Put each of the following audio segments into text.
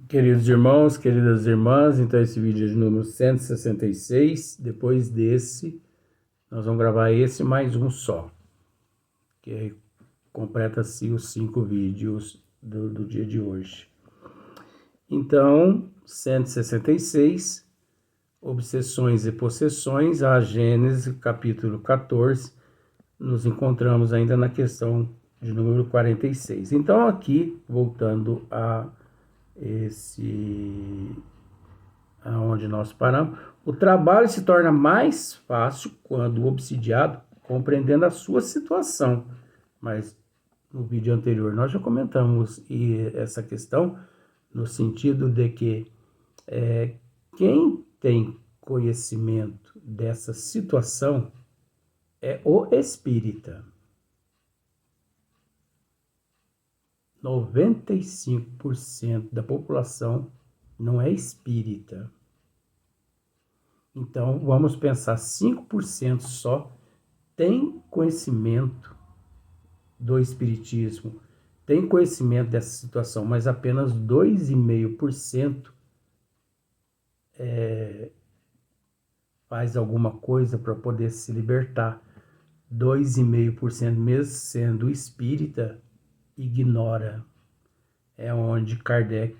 Queridos irmãos, queridas irmãs, então esse vídeo é de número 166. Depois desse, nós vamos gravar esse mais um só, que aí completa-se os 5 vídeos do dia de hoje. Então, 166, Obsessões e Possessões, a Gênesis, capítulo 14, nos encontramos ainda na questão de número 46. Então, aqui, voltando a aonde nós paramos, o trabalho se torna mais fácil quando o obsidiado compreendendo a sua situação. Mas no vídeo anterior nós já comentamos essa questão no sentido de que quem tem conhecimento dessa situação é o espírita. 95% da população não é espírita. Então, vamos pensar, 5% só tem conhecimento do espiritismo, tem conhecimento dessa situação, mas apenas 2,5% faz alguma coisa para poder se libertar. 2,5%, mesmo sendo espírita, ignora. É onde Kardec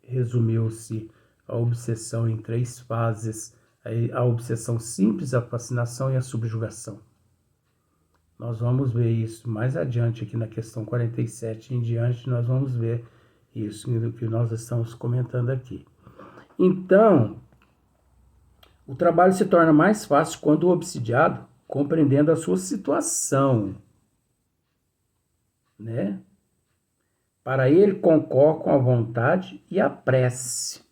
resumiu-se a obsessão em 3 fases: a obsessão simples, a fascinação e a subjugação. Nós vamos ver isso mais adiante aqui na questão 47 em diante, nós vamos ver isso do que nós estamos comentando aqui. Então, o trabalho se torna mais fácil quando o obsidiado compreendendo a sua situação, né? Para ele concorre com a vontade e a prece.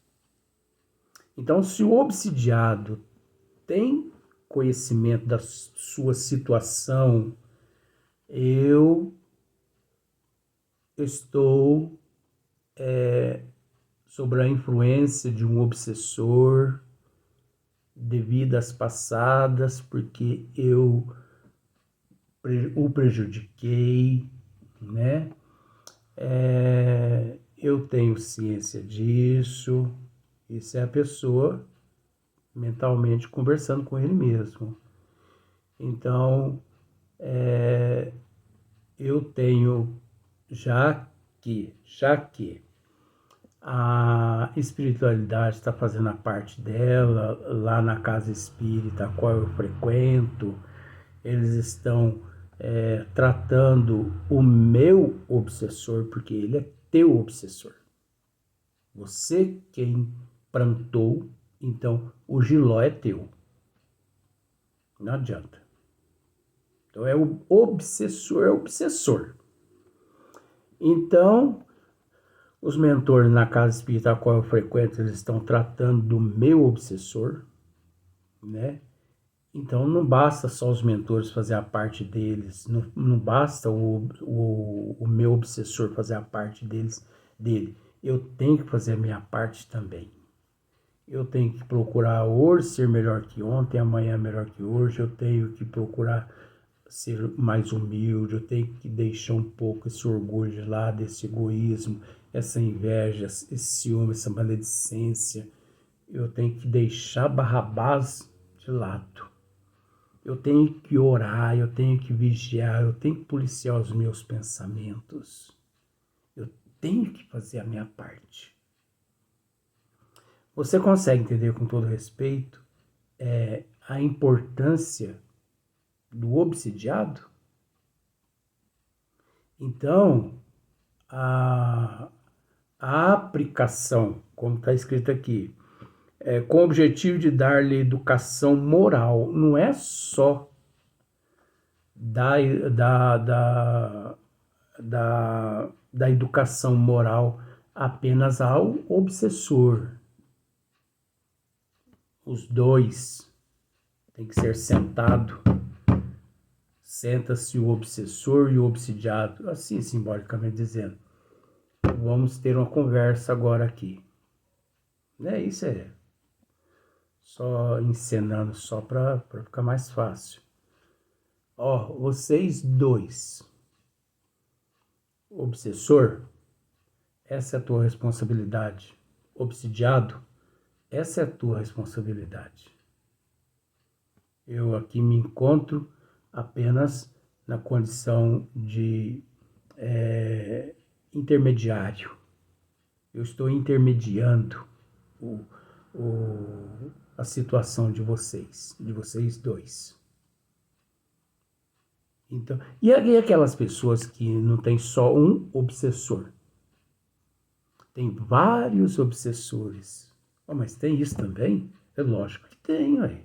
Então, se o obsidiado tem conhecimento da sua situação, eu estou sob a influência de um obsessor de vidas passadas, porque eu o prejudiquei, né? Eu tenho ciência disso. Isso é a pessoa mentalmente conversando com ele mesmo. Então, eu tenho, já que a espiritualidade está fazendo a parte dela, lá na casa espírita a qual eu frequento, eles estão tratando o meu obsessor, porque ele é teu obsessor. Você quem plantou, então o giló é teu. Não adianta. Então é o obsessor, é o obsessor. Então, os mentores na casa espírita a qual eu frequento, eles estão tratando do meu obsessor, né? Então não basta só os mentores fazer a parte deles, não basta o meu obsessor fazer a parte dele. Eu tenho que fazer a minha parte também. Eu tenho que procurar hoje ser melhor que ontem, amanhã melhor que hoje. Eu tenho que procurar ser mais humilde, eu tenho que deixar um pouco esse orgulho de lado, esse egoísmo, essa inveja, esse ciúme, essa maledicência. Eu tenho que deixar Barrabás de lado. Eu tenho que orar, eu tenho que vigiar, eu tenho que policiar os meus pensamentos. Eu tenho que fazer a minha parte. Você consegue entender com todo respeito a importância do obsidiado? Então, a aplicação, como está escrito aqui, com o objetivo de dar-lhe educação moral, não é só da educação moral apenas ao obsessor. Os dois tem que ser sentado. Senta-se o obsessor e o obsidiado, assim simbolicamente dizendo. Vamos ter uma conversa agora aqui. Isso é só encenando, só para ficar mais fácil. Vocês dois, obsessor, essa é a tua responsabilidade. Obsidiado, essa é a tua responsabilidade. Eu aqui me encontro apenas na condição de intermediário. Eu estou intermediando a situação de vocês dois. Então, e aquelas pessoas que não tem só um obsessor? Tem vários obsessores. Oh, mas tem isso também? É lógico que tem, ué.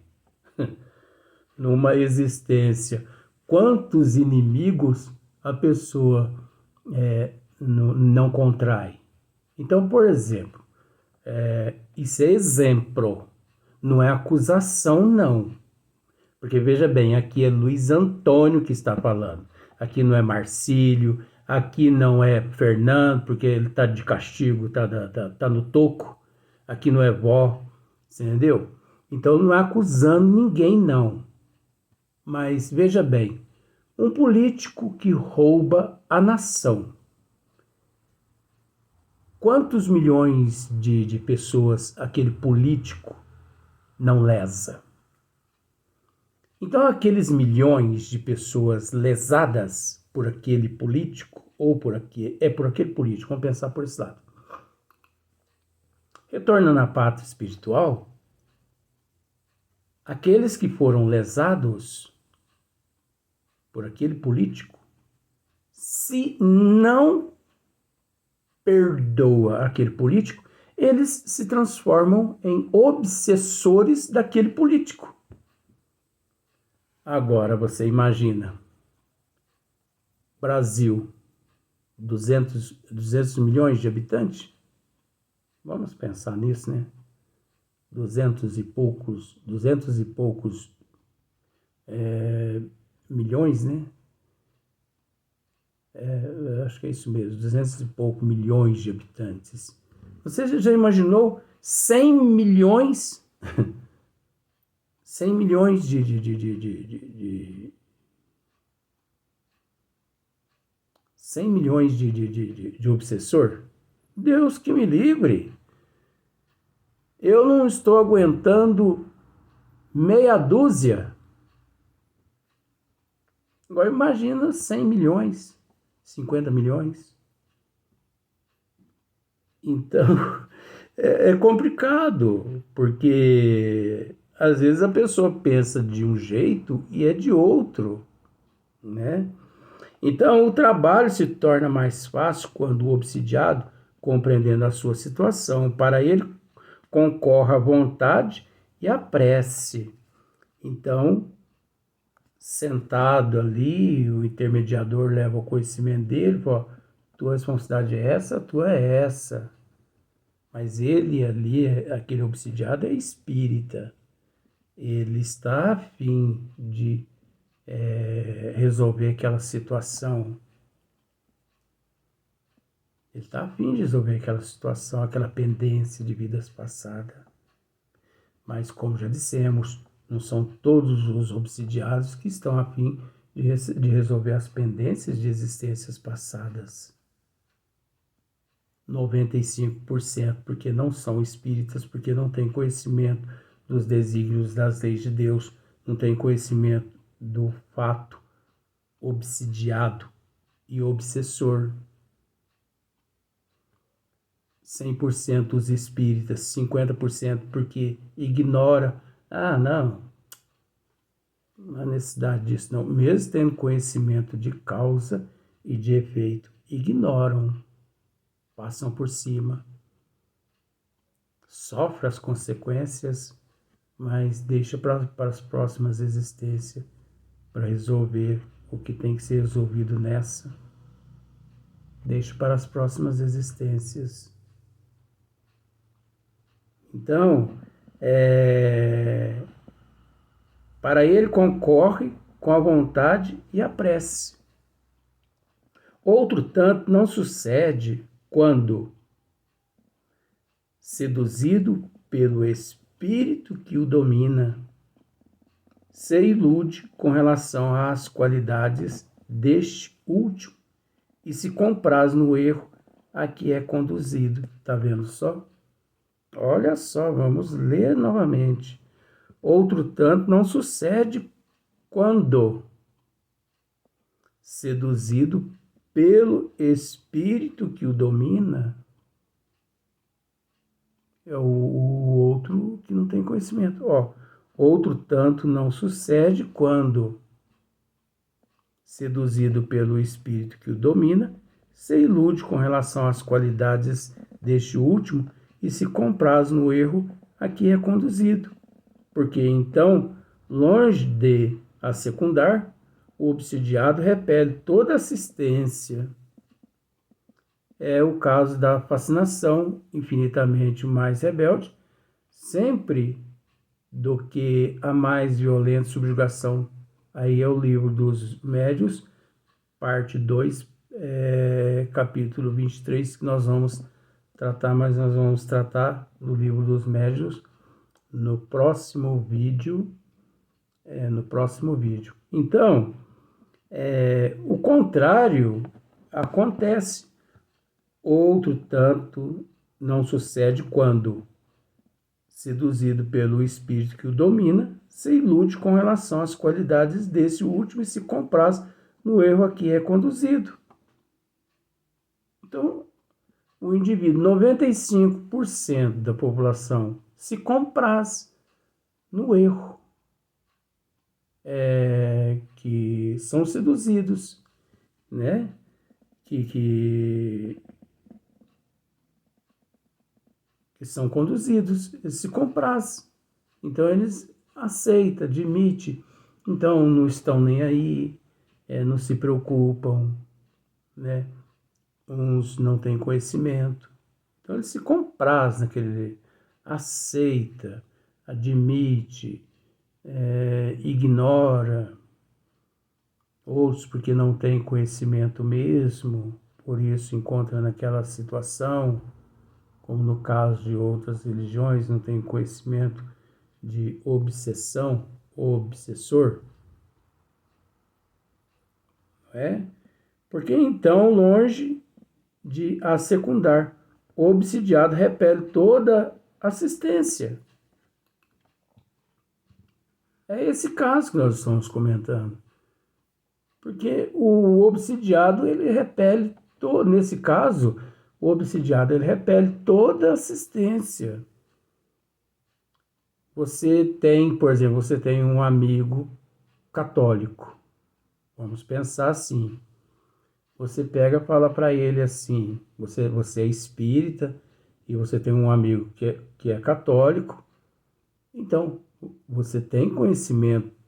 Numa existência, quantos inimigos a pessoa não contrai? Então, por exemplo, isso é exemplo, não é acusação, não. Porque veja bem, aqui é Luiz Antônio que está falando. Aqui não é Marcílio, aqui não é Fernando, porque ele está de castigo, tá no toco. Aqui não é vó, entendeu? Então não é acusando ninguém, não. Mas veja bem, um político que rouba a nação. Quantos milhões de pessoas aquele político não lesa? Então, aqueles milhões de pessoas lesadas por aquele político, ou por aquele político, vamos pensar por esse lado. Retornando à pátria espiritual, aqueles que foram lesados por aquele político, se não perdoa aquele político, eles se transformam em obsessores daquele político. Agora você imagina, Brasil, 200 milhões de habitantes? Vamos pensar nisso, né? 200 e poucos milhões, né? Acho que é isso mesmo, 200 e poucos milhões de habitantes. Você já imaginou 100 milhões? 100 milhões de 100 milhões de obsessor? Deus que me livre! Eu não estou aguentando meia dúzia. Agora imagina 100 milhões, 50 milhões. Então, é complicado, porque às vezes a pessoa pensa de um jeito e é de outro, né? Então, o trabalho se torna mais fácil quando o obsidiado, compreendendo a sua situação, para ele concorre a vontade e a prece. Então, sentado ali, o intermediador leva o conhecimento dele, fala, tua responsabilidade é essa, tua é essa. Mas ele ali, aquele obsidiado, é espírita. Ele está a fim de resolver aquela situação. Ele está a fim de resolver aquela situação, aquela pendência de vidas passadas. Mas, como já dissemos, não são todos os obsidiados que estão a fim de resolver as pendências de existências passadas. 95% porque não são espíritas, porque não têm conhecimento dos desígnios das leis de Deus, não têm conhecimento do fato obsidiado e obsessor. 100% os espíritas, 50% porque ignora. Ah, não há necessidade disso não. Mesmo tendo conhecimento de causa e de efeito, ignoram, passam por cima, sofrem as consequências, mas deixa para as próximas existências, para resolver o que tem que ser resolvido nessa. Deixa para as próximas existências. Então, para ele concorre com a vontade e a prece. Outro tanto não sucede quando, seduzido pelo espírito que o domina, se ilude com relação às qualidades deste último e se compraz no erro a que é conduzido. Tá vendo só? Olha só, vamos ler novamente. Outro tanto não sucede quando seduzido pelo espírito que o domina. É o outro que não tem conhecimento. Outro tanto não sucede quando seduzido pelo espírito que o domina, se ilude com relação às qualidades deste último e se compraz no erro a que é conduzido. Porque então, longe de a secundar, o obsidiado repele toda assistência. É o caso da fascinação infinitamente mais rebelde, sempre do que a mais violenta subjugação. Aí é o livro dos médiuns, parte 2, capítulo 23, que nós vamos tratar, mas nós vamos tratar do livro dos médiuns no próximo vídeo. Então, o contrário acontece. Outro tanto não sucede quando, seduzido pelo espírito que o domina, se ilude com relação às qualidades desse último e se compraz no erro a que é conduzido. Então, o indivíduo, 95% da população, se compraz no erro, que são seduzidos, né? Que são conduzidos, eles se comprazem. Então, eles aceitam, admitem. Então, não estão nem aí, não se preocupam, né? Uns não têm conhecimento. Então, ele se compraz naquele, aceita, admite, ignora. Outros porque não têm conhecimento mesmo, por isso encontra naquela situação, como no caso de outras religiões, não tem conhecimento de obsessão, obsessor, não é? Porque então, longe de a secundar, o obsidiado repele toda assistência. É esse caso que nós estamos comentando. Porque o obsidiado, ele repele, nesse caso, o obsidiado, ele repele toda assistência. Você tem, por exemplo, você tem um amigo católico. Vamos pensar assim. Você pega e fala para ele assim, você é espírita e você tem um amigo que é católico. Então, você tem conhecimento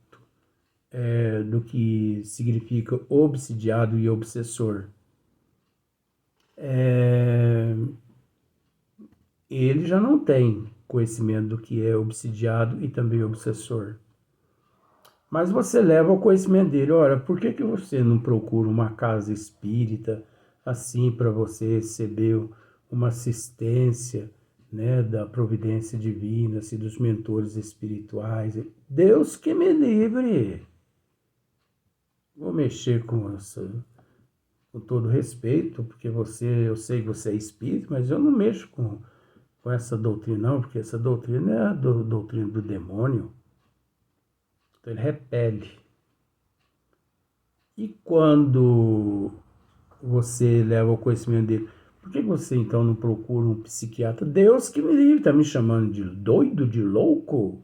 do que significa obsidiado e obsessor. Ele já não tem conhecimento do que é obsidiado e também obsessor. Mas você leva ao conhecimento dele, olha, por que você não procura uma casa espírita assim para você receber uma assistência, né, da providência divina, assim, dos mentores espirituais? Deus que me livre! Vou mexer com todo respeito, porque eu sei que você é espírito, mas eu não mexo com essa doutrina não, porque essa doutrina é a doutrina do demônio. Então ele repele. E quando você leva o conhecimento dele, por que você então não procura um psiquiatra? Deus que me livre, está me chamando de doido, de louco?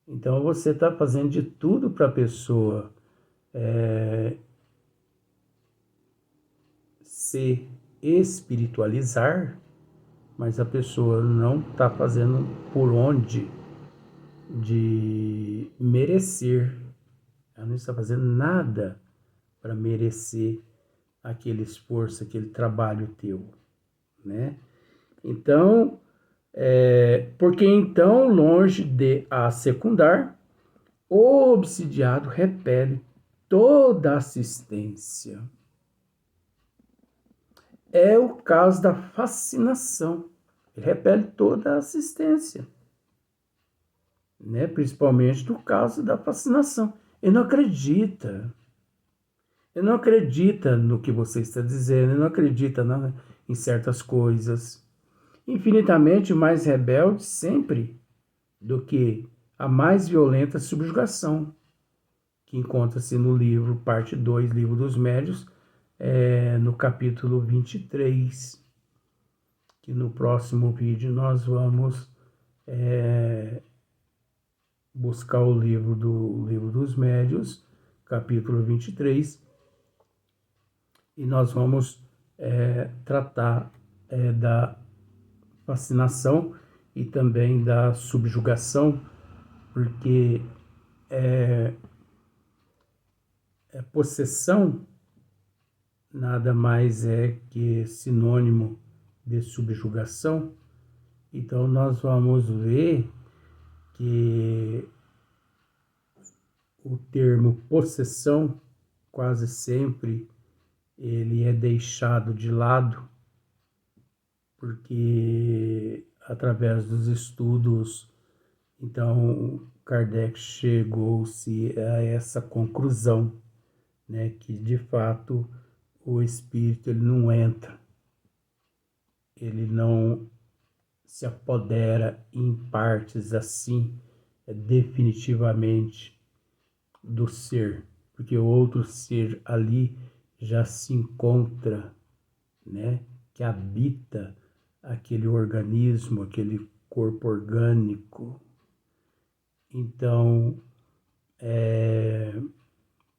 Então você está fazendo de tudo para a pessoa se espiritualizar, mas a pessoa não está fazendo por onde de merecer. Ela não está fazendo nada para merecer aquele esforço, aquele trabalho teu, né? Então, porque então, longe de a secundar, o obsidiado repele toda assistência. É o caso da fascinação. Ele repele toda a assistência, né? Principalmente no caso da fascinação. Ele não acredita. Ele não acredita no que você está dizendo, ele não acredita em certas coisas. Infinitamente mais rebelde sempre do que a mais violenta subjugação, que encontra-se no livro, parte 2, Livro dos Médios, no capítulo 23, que no próximo vídeo nós vamos buscar o livro dos Médios, capítulo 23, e nós vamos tratar da fascinação e também da subjugação, porque possessão nada mais é que sinônimo de subjugação. Então nós vamos ver que o termo possessão quase sempre ele é deixado de lado, porque através dos estudos, então Kardec chegou-se a essa conclusão, né, que de fato o espírito ele não entra, ele não se apodera em partes assim, definitivamente do ser, porque o outro ser ali já se encontra, né, que habita aquele organismo, aquele corpo orgânico. Então,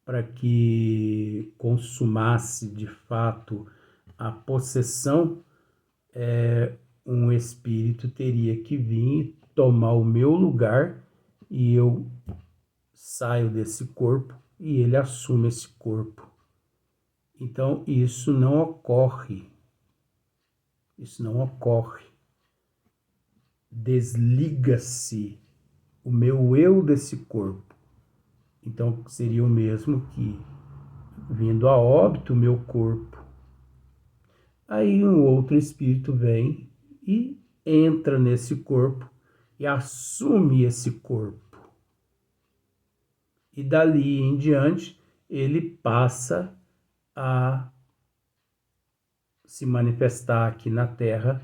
para que consumasse de fato a possessão, um espírito teria que vir tomar o meu lugar e eu saio desse corpo e ele assume esse corpo. Então, isso não ocorre. Isso não ocorre. Desliga-se o meu eu desse corpo. Então, seria o mesmo que, vindo a óbito, o meu corpo. Aí um outro espírito vem e entra nesse corpo e assume esse corpo. E dali em diante, ele passa a se manifestar aqui na Terra.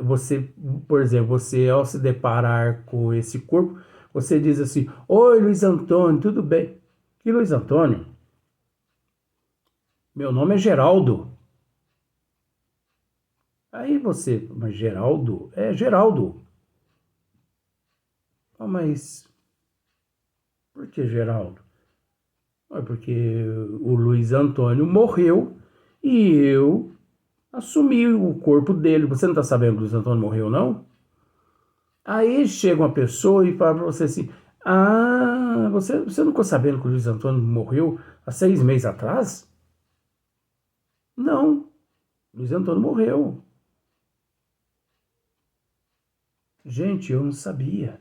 Você, por exemplo, você ao se deparar com esse corpo, você diz assim: oi, Luiz Antônio, tudo bem? Que Luiz Antônio? Meu nome é Geraldo. Aí você, mas Geraldo? É Geraldo. Ah, mas por que Geraldo? É porque o Luiz Antônio morreu e eu assumi o corpo dele. Você não está sabendo que o Luiz Antônio morreu, não? Aí chega uma pessoa e fala para você assim: ah, você não ficou sabendo que o Luiz Antônio morreu há 6 meses atrás? Não, Luiz Antônio morreu. Gente, eu não sabia.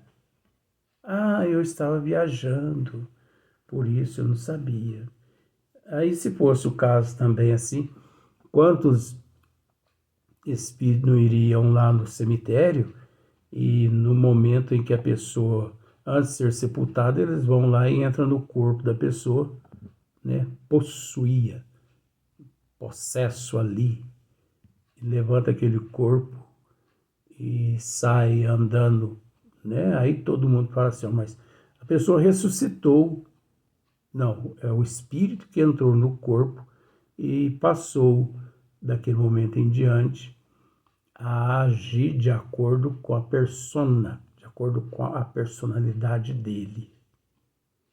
Ah, eu estava viajando, por isso eu não sabia. Aí, se fosse o caso também assim, quantos espíritos não iriam lá no cemitério e no momento em que a pessoa, antes de ser sepultada, eles vão lá e entram no corpo da pessoa, né? Possuía, possesso ali, levanta aquele corpo e sai andando, né? Aí todo mundo fala assim: mas a pessoa ressuscitou. Não, é o espírito que entrou no corpo e passou daquele momento em diante a agir de acordo com a persona, de acordo com a personalidade dele.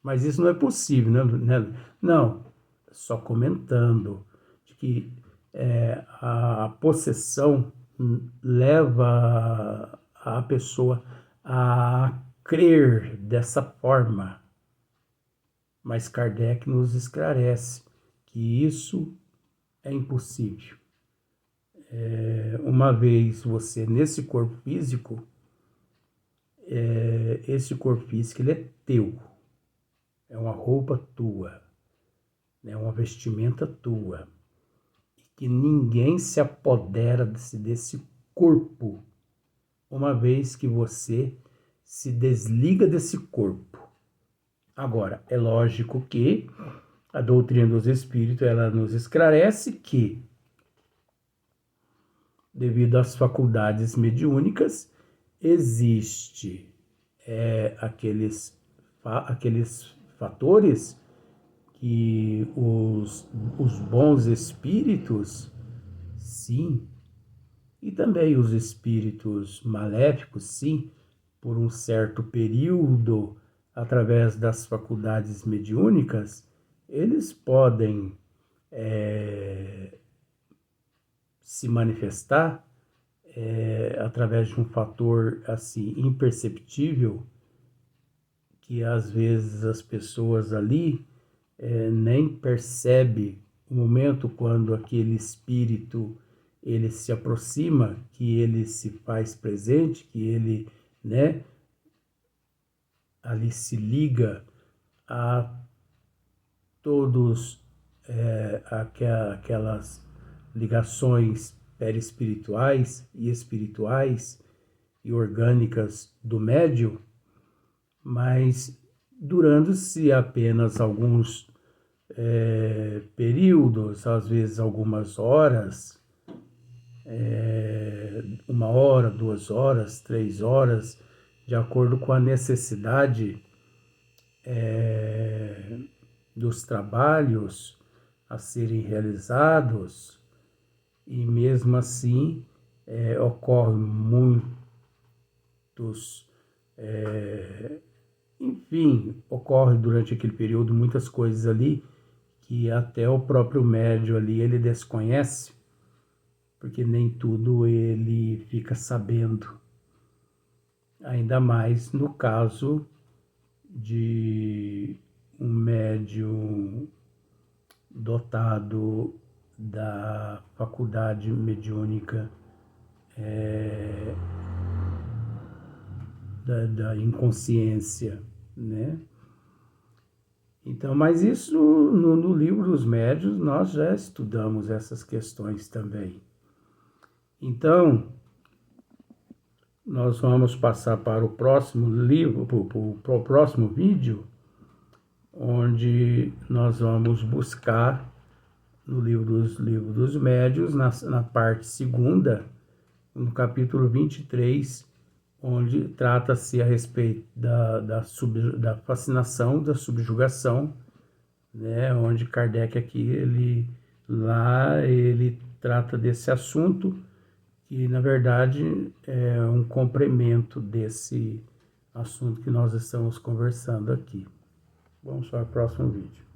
Mas isso não é possível, né? Não, só comentando de que a possessão leva a pessoa a crer dessa forma. Mas Kardec nos esclarece que isso é impossível. Uma vez você nesse corpo físico, esse corpo físico ele é teu, é uma roupa tua, é uma vestimenta tua, e que ninguém se apodera desse corpo, uma vez que você se desliga desse corpo. Agora, é lógico que A doutrina dos espíritos, ela nos esclarece que, devido às faculdades mediúnicas, existe aqueles fatores que os bons espíritos, sim, e também os espíritos maléficos, sim, por um certo período, através das faculdades mediúnicas, eles podem se manifestar através de um fator assim imperceptível, que às vezes as pessoas ali nem percebe o momento quando aquele espírito ele se aproxima, que ele se faz presente, que ele, né, ali se liga a todos aquelas ligações perispirituais e espirituais e orgânicas do médium, mas durando-se apenas alguns períodos, às vezes algumas horas, 1 hora, 2 horas, 3 horas, de acordo com a necessidade dos trabalhos a serem realizados, e mesmo assim ocorrem muitos, enfim, ocorre durante aquele período muitas coisas ali que até o próprio médium ali ele desconhece, porque nem tudo ele fica sabendo, ainda mais no caso de um médium dotado da faculdade mediúnica da inconsciência, né? Então, mas isso no livro dos médiuns nós já estudamos essas questões também. Então, nós vamos passar para o próximo livro, para o próximo vídeo, onde nós vamos buscar no livro dos médiuns, na parte 2ª, no capítulo 23, onde trata-se a respeito da fascinação, da subjugação, né? Onde Kardec aqui, ele trata desse assunto, que na verdade é um complemento desse assunto que nós estamos conversando aqui. Vamos para o próximo vídeo.